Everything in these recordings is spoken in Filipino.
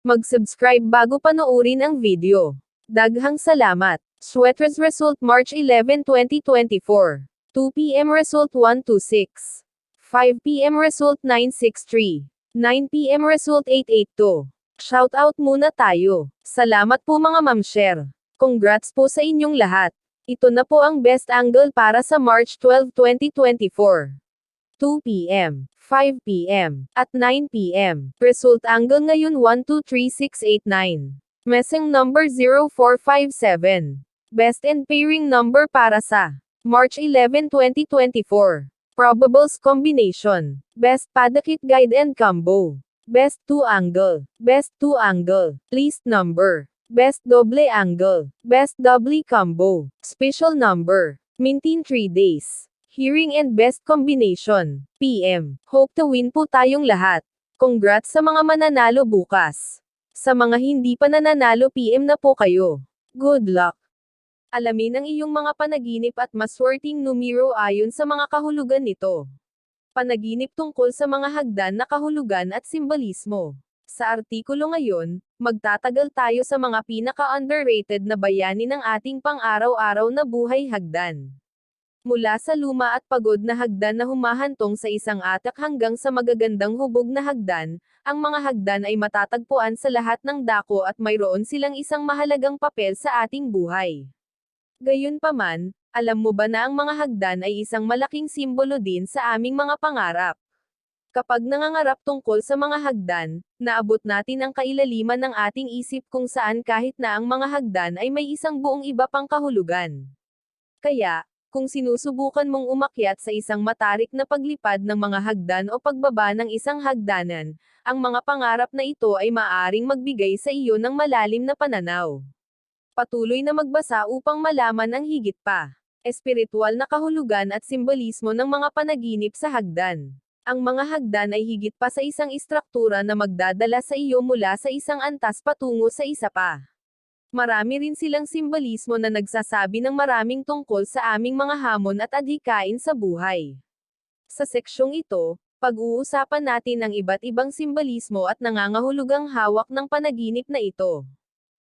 Mag-subscribe bago panoorin ang video. Daghang salamat. Sweaters result March 11, 2024. 2 p.m. result 126. 5 p.m. result 963. 9 p.m. result 882. Shoutout muna tayo. Salamat po mga ma'am-share. Congrats po sa inyong lahat. Ito na po ang best angle para sa March 12, 2024. 2 p.m., 5 p.m., at 9 p.m. Result angle ngayon 123689. Messing number 0457. Best and pairing number para sa March 11, 2024. Probables combination. Best padakit guide and combo. Best 2 angle. Best 2 angle. Least number. Best double angle. Best doubly combo. Special number. Maintain 3 days. Hearing and best combination. PM. Hope to win po tayong lahat. Congrats sa mga mananalo bukas. Sa mga hindi pa nananalo PM na po kayo. Good luck. Alamin ang iyong mga panaginip at maswerteng numero ayon sa mga kahulugan nito. Panaginip tungkol sa mga hagdan na kahulugan at simbolismo. Sa artikulo ngayon, magtatagal tayo sa mga pinaka-underrated na bayani ng ating pang-araw-araw na buhay hagdan. Mula sa luma at pagod na hagdan na humahantong sa isang atak hanggang sa magagandang hubog na hagdan, ang mga hagdan ay matatagpuan sa lahat ng dako at mayroon silang isang mahalagang papel sa ating buhay. Gayunpaman, alam mo ba na ang mga hagdan ay isang malaking simbolo din sa aming mga pangarap? Kapag nangangarap tungkol sa mga hagdan, naabot natin ang kailaliman ng ating isip kung saan kahit na ang mga hagdan ay may isang buong iba pang kahulugan. Kaya, kung sinusubukan mong umakyat sa isang matarik na paglipad ng mga hagdan o pagbaba ng isang hagdanan, ang mga pangarap na ito ay maaaring magbigay sa iyo ng malalim na pananaw. Patuloy na magbasa upang malaman ang higit pa. Espiritual na kahulugan at simbolismo ng mga panaginip sa hagdan. Ang mga hagdan ay higit pa sa isang istruktura na magdadala sa iyo mula sa isang antas patungo sa isa pa. Marami rin silang simbolismo na nagsasabi ng maraming tungkol sa aming mga hamon at adhikain sa buhay. Sa seksyong ito, pag-uusapan natin ang iba't ibang simbolismo at nangangahulugang hawak ng panaginip na ito.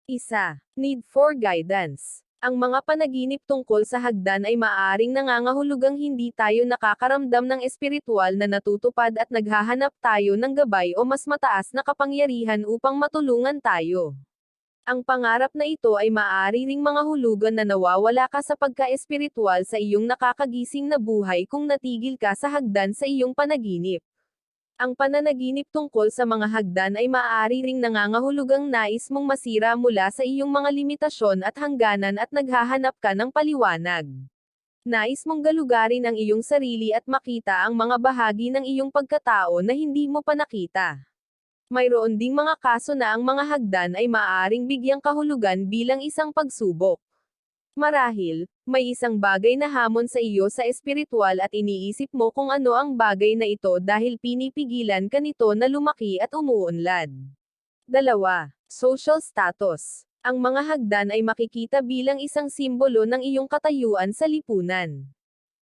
1. Need for guidance. Ang mga panaginip tungkol sa hagdan ay maaaring nangangahulugang hindi tayo nakakaramdam ng espiritual na natutupad at naghahanap tayo ng gabay o mas mataas na kapangyarihan upang matulungan tayo. Ang pangarap na ito ay maaari ring mga hulugan na nawawala ka sa pagka-espiritual sa iyong nakakagising na buhay kung natigil ka sa hagdan sa iyong panaginip. Ang pananaginip tungkol sa mga hagdan ay maaari ring nangangahulugang nais mong masira mula sa iyong mga limitasyon at hangganan at naghahanap ka ng paliwanag. Nais mong galugarin ang iyong sarili at makita ang mga bahagi ng iyong pagkatao na hindi mo pa nakita. Mayroon ding mga kaso na ang mga hagdan ay maaaring bigyang kahulugan bilang isang pagsubok. Marahil, may isang bagay na hamon sa iyo sa espiritual at iniisip mo kung ano ang bagay na ito dahil pinipigilan ka nito na lumaki at umuunlad. 2. Social status. Ang mga hagdan ay makikita bilang isang simbolo ng iyong katayuan sa lipunan.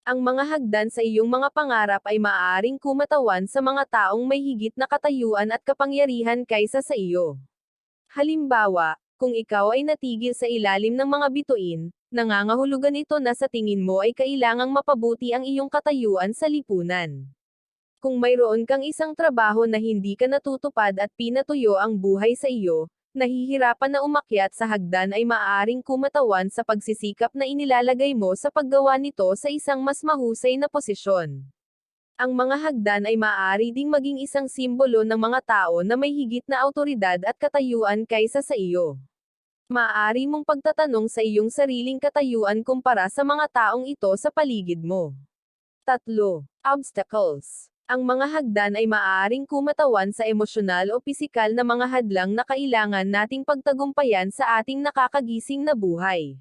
Ang mga hagdan sa iyong mga pangarap ay maaaring kumatawan sa mga taong may higit na katayuan at kapangyarihan kaysa sa iyo. Halimbawa, kung ikaw ay natigil sa ilalim ng mga bituin, nangangahulugan ito na sa tingin mo ay kailangang mapabuti ang iyong katayuan sa lipunan. Kung mayroon kang isang trabaho na hindi ka natutupad at pinatuyo ang buhay sa iyo, nahihirapan na umakyat sa hagdan ay maaaring kumatawan sa pagsisikap na inilalagay mo sa paggawa nito sa isang mas mahusay na posisyon. Ang mga hagdan ay maaari ding maging isang simbolo ng mga tao na may higit na awtoridad at katayuan kaysa sa iyo. Maaari mong pagtatanong sa iyong sariling katayuan kumpara sa mga taong ito sa paligid mo. 3. Obstacles. Ang mga hagdan ay maaaring kumatawan sa emosyonal o pisikal na mga hadlang na kailangan nating pagtagumpayan sa ating nakakagising na buhay.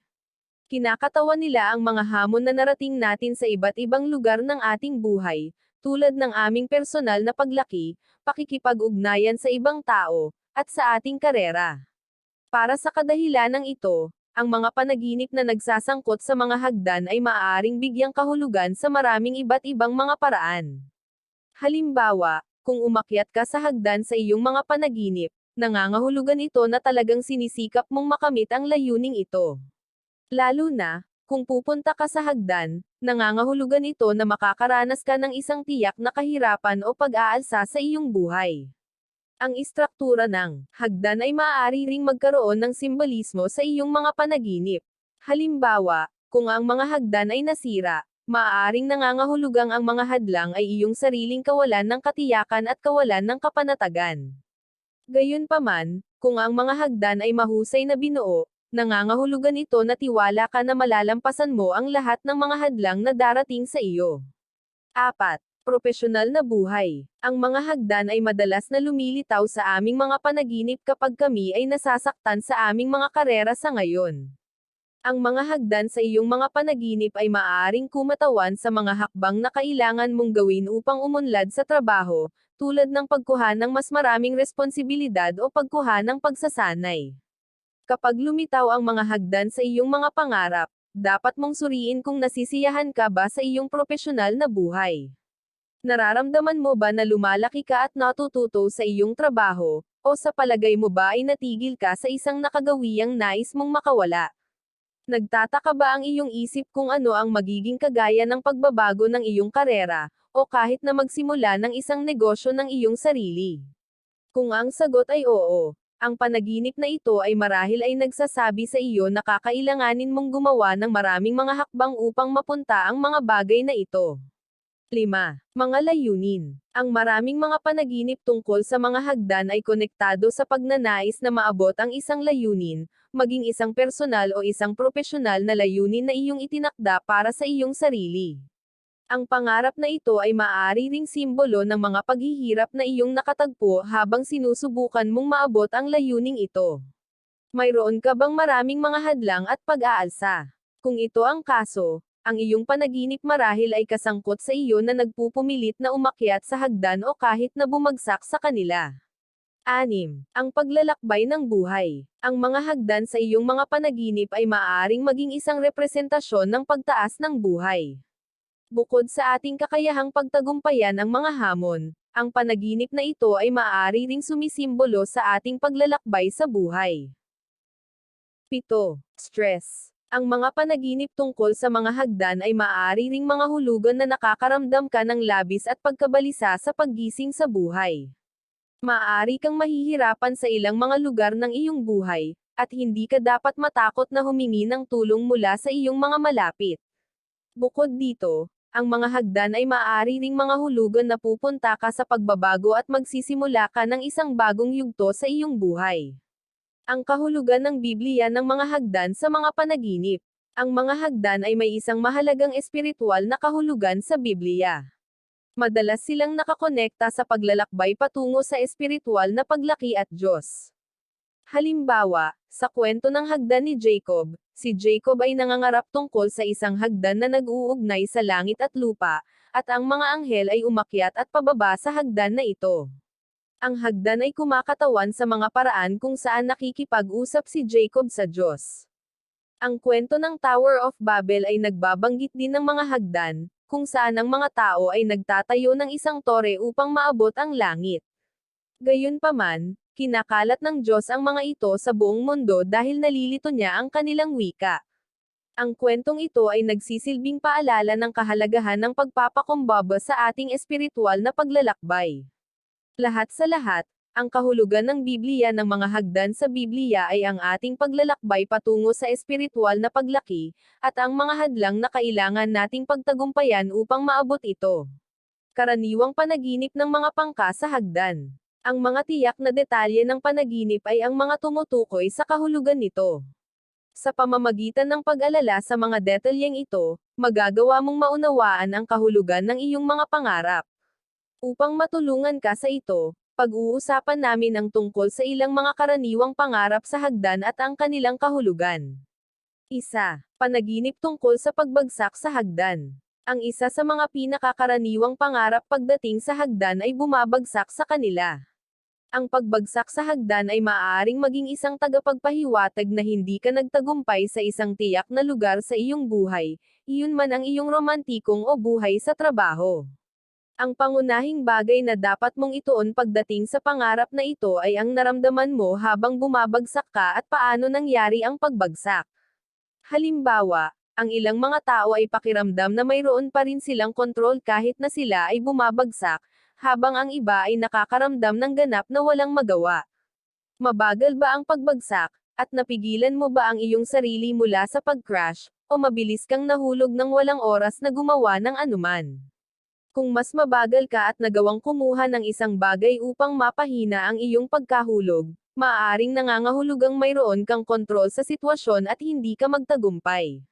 Kinakatawan nila ang mga hamon na narating natin sa iba't ibang lugar ng ating buhay, tulad ng aming personal na paglaki, pakikipag-ugnayan sa ibang tao, at sa ating karera. Para sa kadahilanang ito, ang mga panaginip na nagsasangkot sa mga hagdan ay maaaring bigyang kahulugan sa maraming iba't ibang mga paraan. Halimbawa, kung umakyat ka sa hagdan sa iyong mga panaginip, nangangahulugan ito na talagang sinisikap mong makamit ang layuning ito. Lalo na, kung pupunta ka sa hagdan, nangangahulugan ito na makakaranas ka ng isang tiyak na kahirapan o pag-aalsa sa iyong buhay. Ang istruktura ng hagdan ay maaari ring magkaroon ng simbolismo sa iyong mga panaginip. Halimbawa, kung ang mga hagdan ay nasira, maaaring nangangahulugang ang mga hadlang ay iyong sariling kawalan ng katiyakan at kawalan ng kapanatagan. Gayunpaman, kung ang mga hagdan ay mahusay na binuo, nangangahulugan ito na tiwala ka na malalampasan mo ang lahat ng mga hadlang na darating sa iyo. 4. Propesyonal na buhay. Ang mga hagdan ay madalas na lumilitaw sa aming mga panaginip kapag kami ay nasasaktan sa aming mga karera sa ngayon. Ang mga hagdan sa iyong mga panaginip ay maaaring kumatawan sa mga hakbang na kailangan mong gawin upang umunlad sa trabaho, tulad ng pagkuha ng mas maraming responsibilidad o pagkuha ng pagsasanay. Kapag lumitaw ang mga hagdan sa iyong mga pangarap, dapat mong suriin kung nasisiyahan ka ba sa iyong propesyonal na buhay. Nararamdaman mo ba na lumalaki ka at natututo sa iyong trabaho, o sa palagay mo ba ay natigil ka sa isang nakagawiyang nais mong makawala? Nagtataka ba ang iyong isip kung ano ang magiging kagaya ng pagbabago ng iyong karera, o kahit na magsimula ng isang negosyo ng iyong sarili? Kung ang sagot ay oo, ang panaginip na ito ay marahil ay nagsasabi sa iyo na kakailanganin mong gumawa ng maraming mga hakbang upang mapunta ang mga bagay na ito. 5. Mga layunin. Ang maraming mga panaginip tungkol sa mga hagdan ay konektado sa pagnanais na maabot ang isang layunin, maging isang personal o isang propesyonal na layunin na iyong itinakda para sa iyong sarili. Ang pangarap na ito ay maaari ring simbolo ng mga paghihirap na iyong nakatagpo habang sinusubukan mong maabot ang layuning ito. Mayroon ka bang maraming mga hadlang at pag-aalsa? Kung ito ang kaso, ang iyong panaginip marahil ay kasangkot sa iyo na nagpupumilit na umakyat sa hagdan o kahit na bumagsak sa kanila. 6. Ang paglalakbay ng buhay. Ang mga hagdan sa iyong mga panaginip ay maaaring maging isang representasyon ng pagtaas ng buhay. Bukod sa ating kakayahang pagtagumpayan ang mga hamon, ang panaginip na ito ay maaari ring sumisimbolo sa ating paglalakbay sa buhay. 7. Stress. Ang mga panaginip tungkol sa mga hagdan ay maaari ring mga hulugan na nakakaramdam ka ng labis at pagkabalisa sa paggising sa buhay. Maaari kang mahihirapan sa ilang mga lugar ng iyong buhay, at hindi ka dapat matakot na humingi ng tulong mula sa iyong mga malapit. Bukod dito, ang mga hagdan ay maaari ring mga hulugan na pupunta ka sa pagbabago at magsisimula ka ng isang bagong yugto sa iyong buhay. Ang kahulugan ng Biblia ng mga hagdan sa mga panaginip. Ang mga hagdan ay may isang mahalagang espiritual na kahulugan sa Biblia. Madalas silang nakakonekta sa paglalakbay patungo sa espiritual na paglaki at Diyos. Halimbawa, sa kwento ng hagdan ni Jacob, si Jacob ay nangangarap tungkol sa isang hagdan na nag-uugnay sa langit at lupa, at ang mga anghel ay umakyat at pababa sa hagdan na ito. Ang hagdan ay kumakatawan sa mga paraan kung saan nakikipag-usap si Jacob sa Diyos. Ang kwento ng Tower of Babel ay nagbabanggit din ng mga hagdan, kung saan ang mga tao ay nagtatayo ng isang tore upang maabot ang langit. Gayunpaman, kinakalat ng Diyos ang mga ito sa buong mundo dahil nalilito niya ang kanilang wika. Ang kwentong ito ay nagsisilbing paalala ng kahalagahan ng pagpapakumbaba sa ating espiritual na paglalakbay. Lahat sa lahat, ang kahulugan ng Biblia ng mga hagdan sa Biblia ay ang ating paglalakbay patungo sa espiritual na paglaki, at ang mga hadlang na kailangan nating pagtagumpayan upang maabot ito. Karaniwang panaginip ng mga pangka sa hagdan. Ang mga tiyak na detalye ng panaginip ay ang mga tumutukoy sa kahulugan nito. Sa pamamagitan ng pag-alala sa mga detalyeng ito, magagawa mong maunawaan ang kahulugan ng iyong mga pangarap. Upang matulungan ka sa ito, pag-uusapan namin ang tungkol sa ilang mga karaniwang pangarap sa hagdan at ang kanilang kahulugan. 1. Panaginip tungkol sa pagbagsak sa hagdan. Ang isa sa mga pinakakaraniwang pangarap pagdating sa hagdan ay bumabagsak sa kanila. Ang pagbagsak sa hagdan ay maaaring maging isang tagapagpahiwatig na hindi ka nagtagumpay sa isang tiyak na lugar sa iyong buhay, iyon man ang iyong romantikong o buhay sa trabaho. Ang pangunahing bagay na dapat mong ituon pagdating sa pangarap na ito ay ang naramdaman mo habang bumabagsak ka at paano nangyari ang pagbagsak. Halimbawa, ang ilang mga tao ay pakiramdam na mayroon pa rin silang kontrol kahit na sila ay bumabagsak, habang ang iba ay nakakaramdam ng ganap na walang magawa. Mabagal ba ang pagbagsak, at napigilan mo ba ang iyong sarili mula sa pag-crash, o mabilis kang nahulog ng walang oras na gumawa ng anuman? Kung mas mabagal ka at nagawang kumuha ng isang bagay upang mapahina ang iyong pagkahulog, maaaring nangangahulugang mayroon kang kontrol sa sitwasyon at hindi ka magtagumpay.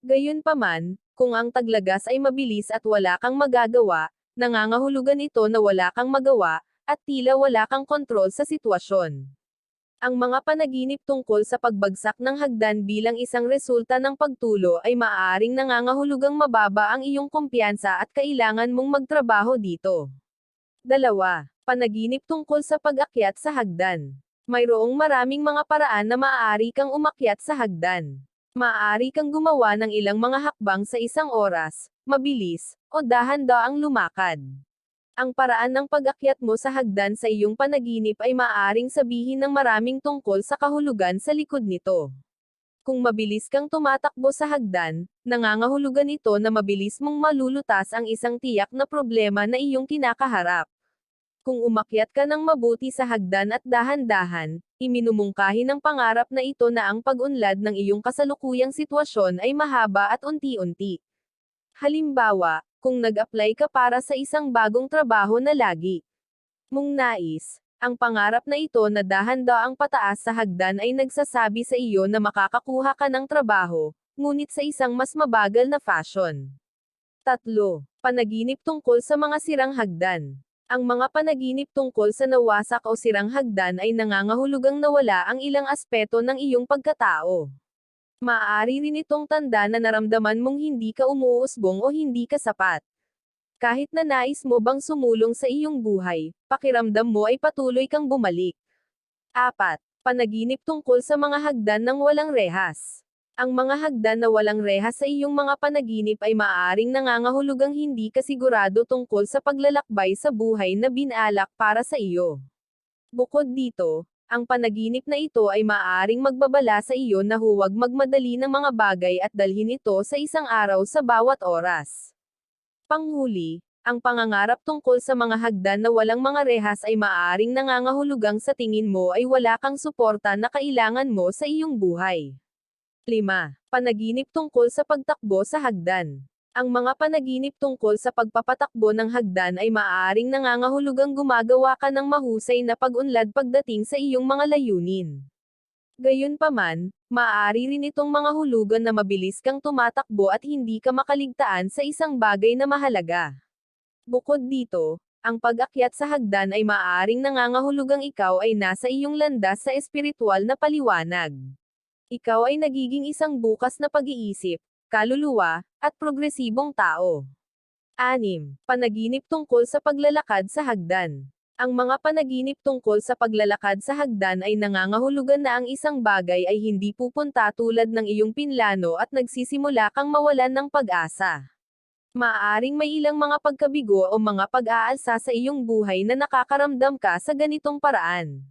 Gayunpaman, kung ang taglagas ay mabilis at wala kang magagawa, nangangahulugan ito na wala kang magawa, at tila wala kang kontrol sa sitwasyon. Ang mga panaginip tungkol sa pagbagsak ng hagdan bilang isang resulta ng pagtulo ay maaaring nangangahulugang mababa ang iyong kumpiyansa at kailangan mong magtrabaho dito. 2. Panaginip tungkol sa pag-akyat sa hagdan. Mayroong maraming mga paraan na maaari kang umakyat sa hagdan. Maaari kang gumawa ng ilang mga hakbang sa isang oras, mabilis, o dahan-daang lumakad. Ang paraan ng pag-akyat mo sa hagdan sa iyong panaginip ay maaaring sabihin ng maraming tungkol sa kahulugan sa likod nito. Kung mabilis kang tumatakbo sa hagdan, nangangahulugan ito na mabilis mong malulutas ang isang tiyak na problema na iyong kinakaharap. Kung umakyat ka ng mabuti sa hagdan at dahan-dahan, iminumungkahi ng pangarap na ito na ang pag-unlad ng iyong kasalukuyang sitwasyon ay mahaba at unti-unti. Halimbawa, kung nag-apply ka para sa isang bagong trabaho na lagi mong nais, ang pangarap na ito na dahan-daang pataas sa hagdan ay nagsasabi sa iyo na makakakuha ka ng trabaho, ngunit sa isang mas mabagal na fashion. 3. Panaginip tungkol sa mga sirang hagdan. Ang mga panaginip tungkol sa nawasak o sirang hagdan ay nangangahulugang nawala ang ilang aspeto ng iyong pagkatao. Maaari rin itong tanda na naramdaman mong hindi ka umuusbong o hindi ka sapat. Kahit na nais mo bang sumulong sa iyong buhay, pakiramdam mo ay patuloy kang bumalik. 4. Panaginip tungkol sa mga hagdan ng walang rehas. Ang mga hagdan na walang rehas sa iyong mga panaginip ay maaaring nangangahulugang hindi ka sigurado tungkol sa paglalakbay sa buhay na binalak para sa iyo. Bukod dito, ang panaginip na ito ay maaaring magbabala sa iyo na huwag magmadali ng mga bagay at dalhin ito sa isang araw sa bawat oras. Panghuli, ang pangangarap tungkol sa mga hagdan na walang mga rehas ay maaaring nangangahulugang sa tingin mo ay wala kang suporta na kailangan mo sa iyong buhay. 5. Panaginip tungkol sa pagtakbo sa hagdan. Ang mga panaginip tungkol sa pagpapatakbo ng hagdan ay maaaring nangangahulugang gumagawa ka ng mahusay na pag-unlad pagdating sa iyong mga layunin. Gayunpaman, maaari rin itong mga hulugan na mabilis kang tumatakbo at hindi ka makaligtaan sa isang bagay na mahalaga. Bukod dito, ang pag-akyat sa hagdan ay maaaring nangangahulugang ikaw ay nasa iyong landas sa espiritual na paliwanag. Ikaw ay nagiging isang bukas na pag-iisip, kaluluwa, at progresibong tao. 6. Panaginip tungkol sa paglalakad sa hagdan. Ang mga panaginip tungkol sa paglalakad sa hagdan ay nangangahulugan na ang isang bagay ay hindi pupunta tulad ng iyong pinlano at nagsisimula kang mawalan ng pag-asa. Maaaring may ilang mga pagkabigo o mga pag-aalsa sa iyong buhay na nakakaramdam ka sa ganitong paraan.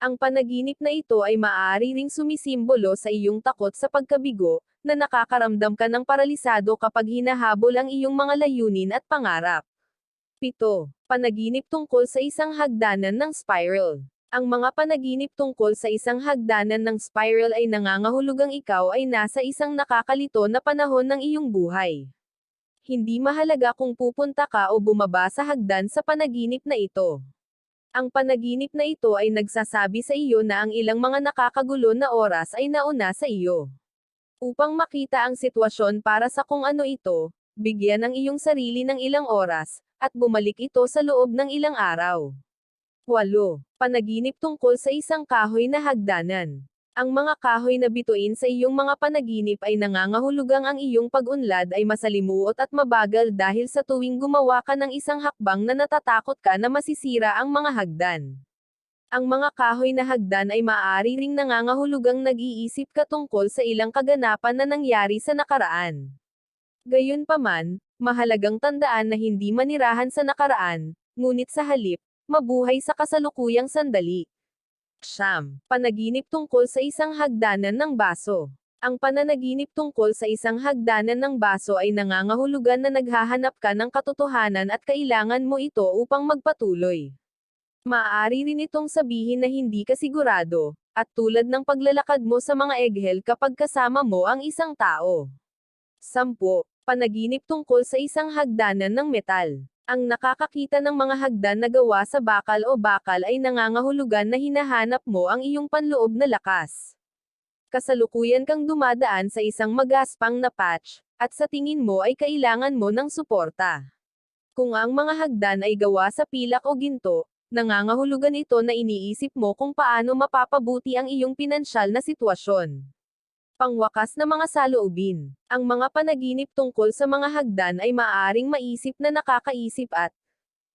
Ang panaginip na ito ay maaari ring sumisimbolo sa iyong takot sa pagkabigo, na nakakaramdam ka ng paralisado kapag hinahabol ang iyong mga layunin at pangarap. 7. Panaginip tungkol sa isang hagdanan ng spiral. Ang mga panaginip tungkol sa isang hagdanan ng spiral ay nangangahulugang ikaw ay nasa isang nakakalito na panahon ng iyong buhay. Hindi mahalaga kung pupunta ka o bumaba sa hagdan sa panaginip na ito. Ang panaginip na ito ay nagsasabi sa iyo na ang ilang mga nakakagulo na oras ay nauna sa iyo. Upang makita ang sitwasyon para sa kung ano ito, bigyan ang iyong sarili ng ilang oras, at bumalik ito sa loob ng ilang araw. 8. Panaginip tungkol sa isang kahoy na hagdanan. Ang mga kahoy na bituin sa iyong mga panaginip ay nangangahulugang ang iyong pag-unlad ay masalimuot at mabagal dahil sa tuwing gumawa ka ng isang hakbang na natatakot ka na masisira ang mga hagdan. Ang mga kahoy na hagdan ay maaari ring nangangahulugang nag-iisip ka tungkol sa ilang kaganapan na nangyari sa nakaraan. Gayunpaman, Mahalagang tandaan na hindi manirahan sa nakaraan, ngunit sa halip, mabuhay sa kasalukuyang sandali. Panaginip tungkol sa isang hagdanan ng baso. Ang pananaginip tungkol sa isang hagdanan ng baso ay nangangahulugan na naghahanap ka ng katotohanan at kailangan mo ito upang magpatuloy. Maaari rin itong sabihin na hindi ka sigurado, at tulad ng paglalakad mo sa mga eghel kapag kasama mo ang isang tao. 10. Panaginip tungkol sa isang hagdanan ng metal. Ang nakakakita ng mga hagdan na gawa sa bakal o bakal ay nangangahulugan na hinahanap mo ang iyong panloob na lakas. Kasalukuyan kang dumadaan sa isang magaspang na patch, at sa tingin mo ay kailangan mo ng suporta. Kung ang mga hagdan ay gawa sa pilak o ginto, nangangahulugan ito na iniisip mo kung paano mapapabuti ang iyong pinansyal na sitwasyon. Pangwakas na mga saloobin. Ang mga panaginip tungkol sa mga hagdan ay maaaring maisip na nakakaisip at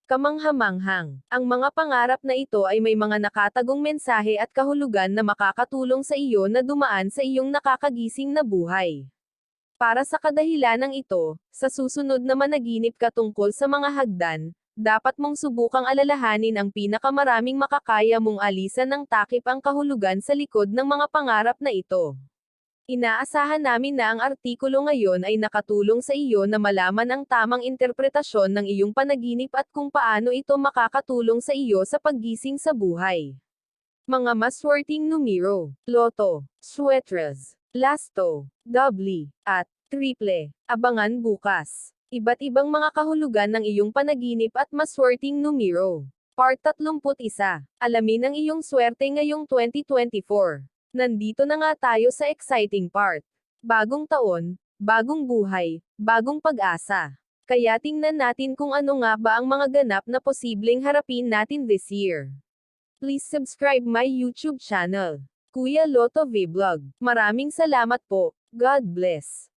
kamanghamanghang. Ang mga pangarap na ito ay may mga nakatagong mensahe at kahulugan na makakatulong sa iyo na dumaan sa iyong nakakagising na buhay. Para sa kadahilanang ito, sa susunod na managinip ka tungkol sa mga hagdan, dapat mong subukang alalahanin ang pinakamaraming makakaya mong alisan ng takip ang kahulugan sa likod ng mga pangarap na ito. Inaasahan namin na ang artikulo ngayon ay nakatulong sa iyo na malaman ang tamang interpretasyon ng iyong panaginip at kung paano ito makakatulong sa iyo sa paggising sa buhay. Mga maswerteng numero, loto, swetres, lasto, doble, at triple. Abangan bukas. Iba't ibang mga kahulugan ng iyong panaginip at maswerteng numero. Part 31. Alamin ang iyong swerte ngayong 2024. Nandito na nga tayo sa exciting part. Bagong taon, bagong buhay, bagong pag-asa. Kaya tingnan natin kung ano nga ba ang mga ganap na posibleng harapin natin this year. Please subscribe my YouTube channel, Kuya Lotto Vlog. Maraming salamat po. God bless.